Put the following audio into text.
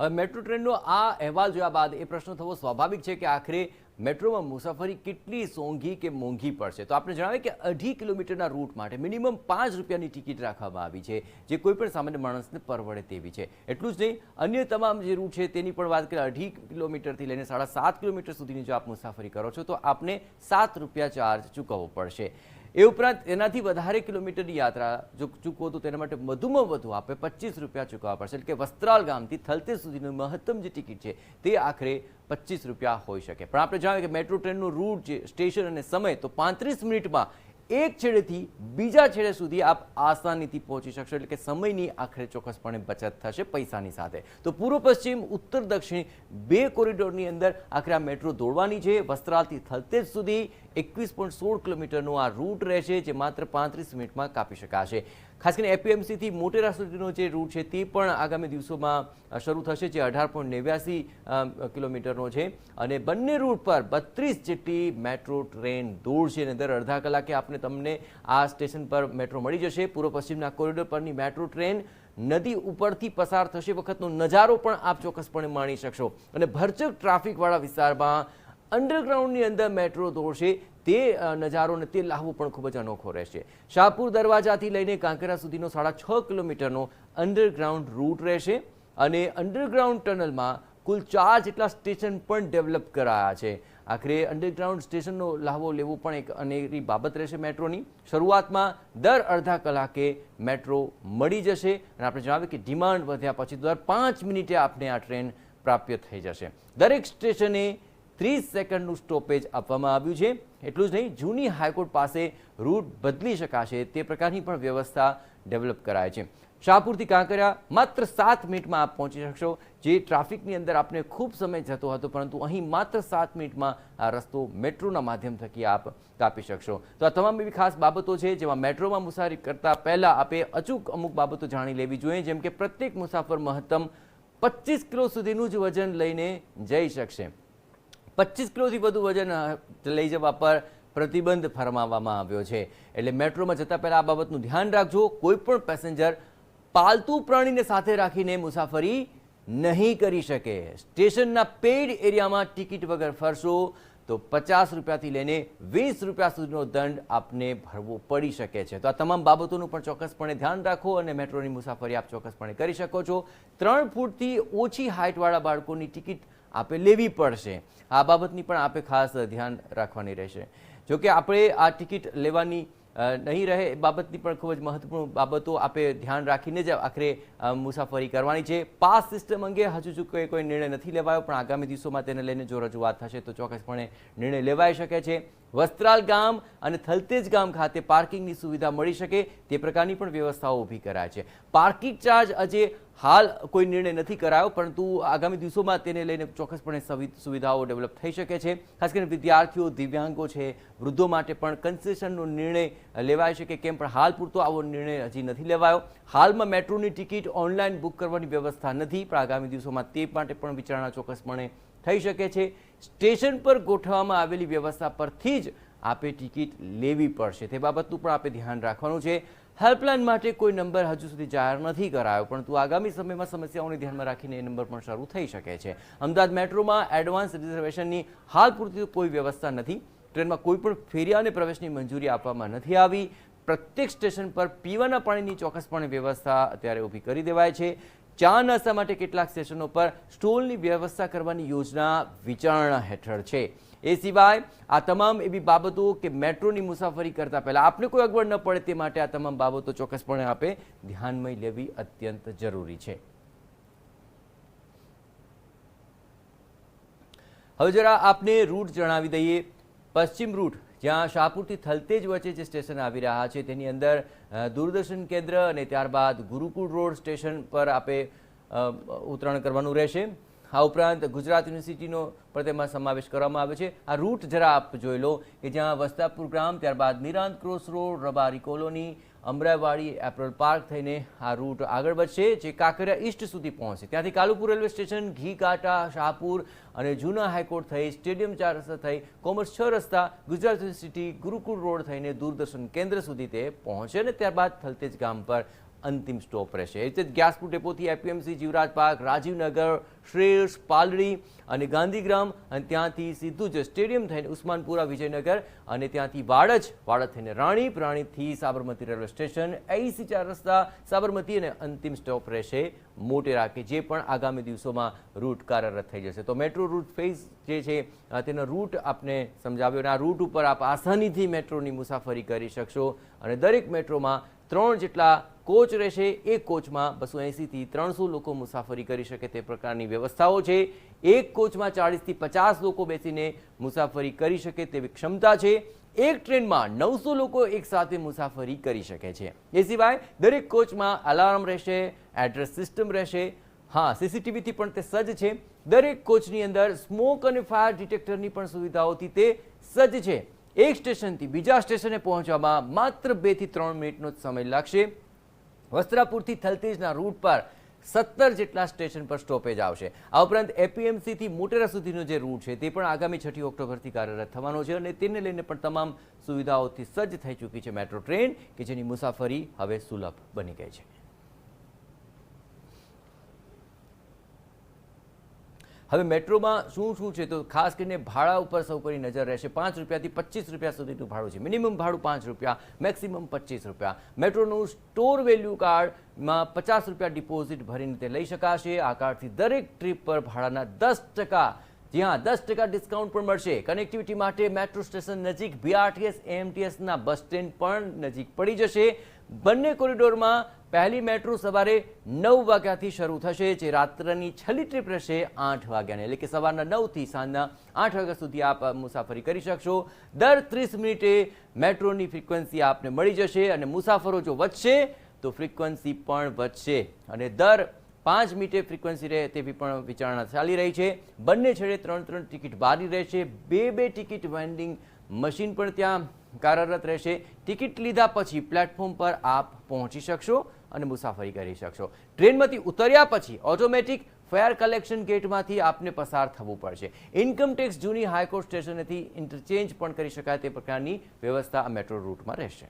હવે મેટ્રો ટ્રેનનો આ અહેવાલ જોયા બાદ એ પ્રશ્ન થવો સ્વાભાવિક છે કે આખરે મેટ્રોમાં મુસાફરી કેટલી સોંઘી કે મોંઘી પડશે। તો આપણે જણાવીએ કે 2.5 કિલોમીટરના રૂટ માટે મિનિમમ 5 રૂપિયાની ટિકિટ રાખવામાં આવી છે, જે કોઈપણ સામાન્ય માણસને પરવડે તેવી છે। એટલું જ નહીં, અન્ય તમામ જે રૂટ છે તેની પણ વાત કરીએ, 2.5 કિલોમીટરથી લઈને 7.5 કિલોમીટર સુધીની જો આપ મુસાફરી કરો છો તો આપને 7 રૂપિયા ચાર્જ ચૂકવવો પડશે। એ ઉપરાંત એનાથી વધારે કિલોમીટરની યાત્રા જો ચૂકવો તો તેના માટે વધુમાં વધુ આપે 25 રૂપિયા ચૂકવવા પડશે। એટલે કે વસ્ત્રાલ ગામથી થલતેજ સુધીની મહત્તમ જે ટિકિટ છે તે આખરે 25 રૂપિયા હોઈ શકે। પણ આપણે જાણીએ કે મેટ્રો ટ્રેનનો રૂટ, જે સ્ટેશન અને સમય, તો 35 મિનિટમાં એક છેડેથી બીજા છેડે સુધી આપ આસાનીથી પહોંચી શકશો। એટલે કે સમયની આખરે ચોક્કસપણે બચત થશે પૈસાની સાથે। તો પૂર્વ પશ્ચિમ, ઉત્તર દક્ષિણ 2 કોરિડોરની અંદર આખરે આ મેટ્રો દોડવાની છે। વસ્ત્રાલથી થલતેજ સુધી 21.16 કિલોમીટરનો આ રૂટ રહેશે, જે માત્ર 35 મિનિટમાં કાપી શકાશે। ખાસ કરીને એપીએમસીથી મોટેરા સુધીનો જે રૂટ છે તે પણ આગામી દિવસોમાં શરૂ થશે, જે 18.89 કિલોમીટરનો છે। અને બંને રૂટ પર 32 જેટલી મેટ્રો ટ્રેન દોડશે અને દર અડધા કલાકે તમને આ સ્ટેશન પર મેટ્રો મળી જશે। પૂર્વ પશ્ચિમના કોરિડોર પરની મેટ્રો ટ્રેન નદી ઉપરથી પસાર થશે વખતનો નજારો પણ આપ ચોક્કસપણે માણી શકશો। અને ભરચક ટ્રાફિકવાળા વિસ્તારમાં અંડરગ્રાઉન્ડની અંદર મેટ્રો દોડશે, તે નજારો અને તે લાહવો પણ ખૂબ જ અનોખો રહેશે। શાહપુર દરવાજાથી લઈને કાંકરા સુધીનો 6.5 કિલોમીટરનો અંડરગ્રાઉન્ડ રૂટ રહેશે અને અંડરગ્રાઉન્ડ ટનલમાં કુલ 4 જેટલા સ્ટેશન પણ ડેવલપ કરાયા છે। આખરે અંડરગ્રાઉન્ડ સ્ટેશનનો લાહવો લેવો પણ એક અનેરી બાબત રહેશે મેટ્રોની। શરૂઆતમાં દર અડધા કલાકે મેટ્રો મળી જશે અને આપણે જણાવીએ કે ડિમાન્ડ વધ્યા પછી દર 5 મિનિટે આપને આ ટ્રેન પ્રાપ્ય થઈ જશે। દરેક સ્ટેશને 30 સેકન્ડનું સ્ટોપેજ આપવામાં આવ્યું છે। એટલું જ નહીં, જૂની હાઈકોર્ટ પાસે રૂટ બદલી શકાશે તે પ્રકારની પણ વ્યવસ્થા ડેવલપ કરાય છે। શાહપુરથી કાંકરિયા માત્ર 7 મિનિટમાં આપ પહોંચી શકશો, જે ટ્રાફિકની અંદર આપને ખૂબ સમય જતો હતો, પરંતુ અહીં માત્ર 7 મિનિટમાં આ રસ્તો મેટ્રોના માધ્યમ થકી આપ કાપી શકશો। તો આ તમામ એવી ખાસ બાબતો છે જેમાં મેટ્રોમાં મુસાફરી કરતા પહેલા આપે અચૂક અમુક બાબતો જાણી લેવી જોઈએ, જેમ કે પ્રત્યેક મુસાફર મહત્તમ 25 કિલો સુધીનું જ વજન લઈને જઈ શકશે। 25 કિલોથી વધુ વજન લઈ જવા પર પ્રતિબંધ ફરમાવવામાં આવ્યો છે। એટલે મેટ્રોમાં જતા પહેલા આ બાબતનું ધ્યાન રાખજો। કોઈ પણ પેસેન્જર પાલતુ પ્રાણીને સાથે રાખીને મુસાફરી નહીં કરી શકે। સ્ટેશનના પેઇડ એરિયામાં ટિકિટ વગર ફરશો તો 50 રૂપિયાથી લઈને 20 રૂપિયા સુધીનો દંડ આપને ભરવો પડી શકે છે। તો આ તમામ બાબતોનું પણ ચોક્કસપણે ધ્યાન રાખો અને મેટ્રોની મુસાફરી આપ ચોક્કસપણે કરી શકો છો। 3 ફૂટથી ઓછી હાઇટવાળા બાળકોની ટિકિટ આપે લેવી પડશે। આ બાબતની પણ આપે ખાસ ધ્યાન રાખવાની રહેશે। જોકે આપણે આ ટિકિટ લેવાની નહીં રહે એ બાબતની પણ ખૂબ જ મહત્વપૂર્ણ બાબતો આપે ધ્યાન રાખીને જ આખરે મુસાફરી કરવાની છે। પાસ સિસ્ટમ અંગે હજુ કોઈ નિર્ણય નથી લેવાયો, પણ આગામી દિવસોમાં તેને લઈને જો રજૂઆત થશે તો ચોક્કસપણે નિર્ણય લેવાઈ શકે છે। વસ્ત્રાલ ગામ અને થલતેજ ગામ ખાતે પાર્કિંગની સુવિધા મળી શકે તે પ્રકારની પણ વ્યવસ્થાઓ ઊભી કરાય છે। પાર્કિંગ ચાર્જ હજે હાલ કોઈ નિર્ણય નથી કરાયો, પરંતુ આગામી દિવસોમાં તેને લઈને ચોક્કસપણે સુવિધાઓ ડેવલપ થઈ શકે છે। ખાસ કરીને વિદ્યાર્થીઓ, દિવ્યાંગો છે, વૃદ્ધો માટે પણ કન્સેશનનો નિર્ણય લેવાઈ શકે કેમ, પણ હાલ પૂરતો આવો નિર્ણય હજી નથી લેવાયો। હાલમાં મેટ્રોની ટિકિટ ઓનલાઈન બુક કરવાની વ્યવસ્થા નથી, પણ આગામી દિવસોમાં તે માટે પણ વિચારણા ચોક્કસપણે થઈ શકે છે। સ્ટેશન પર ગોઠવવામાં આવેલી વ્યવસ્થા પરથી જ આપે ટિકિટ લેવી પડશે, તે બાબતનું પણ આપે ધ્યાન રાખવાનું છે। હેલ્પલાઇન માટે કોઈ નંબર હજુ સુધી જાહેર નથી કરાયો, પરંતુ આગામી સમયમાં સમસ્યાઓને ધ્યાનમાં રાખીને એ નંબર પણ શરૂ થઈ શકે છે। અમદાવાદ મેટ્રોમાં એડવાન્સ રિઝર્વેશનની હાલ પૂરતી કોઈ વ્યવસ્થા નથી। ટ્રેનમાં કોઈ પણ ફેરિયા અને પ્રવેશની મંજૂરી આપવામાં નથી આવી। પ્રત્યેક સ્ટેશન પર પીવાના પાણીની ચોક્કસપણે વ્યવસ્થા અત્યારે ઊભી કરી દેવાય છે। ચા નાસ્તા માટે કેટલાક સ્ટેશનો પર સ્ટોલની વ્યવસ્થા કરવાની યોજના વિચારણા હેઠળ છે। એ સિવાય આ તમામ એવી બાબતો કે મેટ્રોની મુસાફરી કરતા પહેલા આપને કોઈ અગવડ ન પડે તે માટે આ તમામ બાબતો ચોક્કસપણે આપે ધ્યાનમાં લેવી અત્યંત જરૂરી છે। હવે જરા આપને રૂટ જણાવી દઈએ। પશ્ચિમ રૂટ, જ્યાં શાહપુરથી થલતેજ વચ્ચે જે સ્ટેશન આવી રહ્યા છે તેની અંદર દૂરદર્શન કેન્દ્ર અને ત્યારબાદ ગુરુકુળ રોડ સ્ટેશન પર આપે ઉતરાણ કરવાનું રહેશે। આ ઉપરાંત ગુજરાત યુનિવર્સિટીનો પણ તેમાં સમાવેશ કરવામાં આવે છે। આ રૂટ જરા આપ જોઈ લો કે જ્યાં વસ્તાપુર ગ્રામ, ત્યારબાદ Nirant cross road, Rabari colony, Amraiwadi, apparel park થઈને આ રૂટ આગળ વધશે, જે કાંકરિયા ઈસ્ટ સુધી પહોંચશે। ત્યાંથી કાલુપુર રેલવે સ્ટેશન, ઘી કાંટા, શાહપુર અને જૂના હાઈકોર્ટ થઈ, સ્ટેડિયમ 4 રસ્તા થઈ, કોમર્સ 6 રસ્તા, ગુજરાત યુનિવર્સિટી, ગુરુકુળ રોડ થઈને દૂરદર્શન કેન્દ્ર સુધી તે પહોંચે અને ત્યારબાદ થલતેજ ગામ પર અંતિમ સ્ટોપ રહેશે. એ રીતે ગ્યાસપુર ડેપોથી એપીએમસી, જીવરાજ પાર્ક, રાજીવનગર, શ્રેષ્ઠ, પાલડી અને ગાંધીગ્રામ, અને ત્યાંથી સીધું જ સ્ટેડિયમ થઈને ઉસ્માનપુરા, વિજયનગર, અને ત્યાંથી વાડજ થઈને રાણીપ, રાણીપથી સાબરમતી રેલવે સ્ટેશન, એઈસી 4 રસ્તા, સાબરમતી, અને અંતિમ સ્ટોપ રહેશે મોટેરા, કે જે પણ આગામી દિવસોમાં રૂટ કાર્યરત થઈ જશે. તો મેટ્રો રૂટ ફેઝ જે છે તેનો રૂટ આપને સમજાવ્યો, અને આ રૂટ ઉપર આપ આસાનીથી મેટ્રોની મુસાફરી કરી શકશો. અને દરેક મેટ્રોમાં 3 જેટલા કોચ રહેશે. એક કોચમાં 280 થી 300 લોકો મુસાફરી કરી શકે તે પ્રકારની વ્યવસ્થાઓ છે. એક કોચમાં 40 થી 50 લોકો બેસીને મુસાફરી કરી શકે તેવી ક્ષમતા છે. એક ટ્રેનમાં 900 લોકો એકસાથે મુસાફરી કરી શકે છે. એ સિવાય દરેક કોચમાં અલાર્મ રહેશે, એડ્રેસ સિસ્ટમ રહેશે. હા, સીસીટીવીથી પણ તે સજ્જ છે. દરેક કોચની અંદર સ્મોક અને ફાયર ડિટેક્ટરની પણ સુવિધાઓથી તે સજ્જ છે. એક સ્ટેશનથી બીજા સ્ટેશને પહોંચવામાં માત્ર 2 થી 3 મિનિટનો જ સમય લાગશે. વસ્ત્રાપુરથી થલતેજના રૂટ પર 17 જેટલા સ્ટેશન પર સ્ટોપેજ આવશે. આ ઉપરાંત એપીએમસીથી મોટેરા સુધીનો જે રૂટ છે તે પણ આગામી 6 ઓક્ટોબરથી કાર્યરત થવાનો છે, અને તેને લઈને પણ તમામ સુવિધાઓથી સજ્જ થઈ ચૂકી છે મેટ્રો ટ્રેન, કે જેની મુસાફરી હવે સુલભ બની ગઈ છે. હવે મેટ્રોમાં શું છે તો ખાસ કરીને ભાડા ઉપર સૌ કોઈ નજર રહેશે. 5 રૂપિયાથી 25 રૂપિયા સુધીનું ભાડું છે. મિનિમમ ભાડું 5 રૂપિયા, મેક્સિમમ 25 રૂપિયા. મેટ્રોનું સ્ટોર વેલ્યુ કાર્ડમાં 50 રૂપિયા ડિપોઝિટ ભરીને તે લઈ શકાશે. આ કાર્ડથી દરેક ટ્રીપ પર ભાડાના 10%, જ્યાં 10% ડિસ્કાઉન્ટ પણ મળશે. કનેક્ટિવિટી માટે મેટ્રો સ્ટેશન નજીક, બીઆરટીએસ, એમટીએસના બસ સ્ટેન્ડ પણ નજીક પડી જશે. બંને કોરિડોરમાં પહેલી મેટ્રો સવારે 9 વાગ્યાથી શરૂ થશે, જે રાત્રની છેલ્લી ટ્રીપ રહેશે 8 વાગ્યાની, એટલે કે સવારના 9 થી સાંજના 8 વાગ્યા સુધી આપ મુસાફરી કરી શકશો. દર 30 મિનિટે મેટ્રોની ફ્રીક્વન્સી આપને મળી જશે, અને મુસાફરો જો વધશે તો ફ્રીક્વન્સી પણ વધશે, અને દર 5 મિનિટે ફ્રીક્વન્સી રહે તેવી પણ વિચારણા ચાલી રહી છે. બંને છેડે 3 ટિકિટ બારી રહેશે. 2 ટિકિટ વેન્ડિંગ મશીન પણ ત્યાં કાર્યરત રહેશે. ટિકિટ લીધા પછી પ્લેટફોર્મ પર આપ પહોંચી શકશો અને મુસાફરી કરી શકશો. ટ્રેનમાંથી ઉતર્યા પછી ઓટોમેટિક ફેર કલેક્શન ગેટમાંથી આપને પસાર થવું પડશે. ઇન્કમટેક્સ જૂની હાઈકોર્ટ સ્ટેશનેથી ઇન્ટરચેન્જ પણ કરી શકાય તે પ્રકારની વ્યવસ્થા આ મેટ્રો રૂટમાં રહેશે.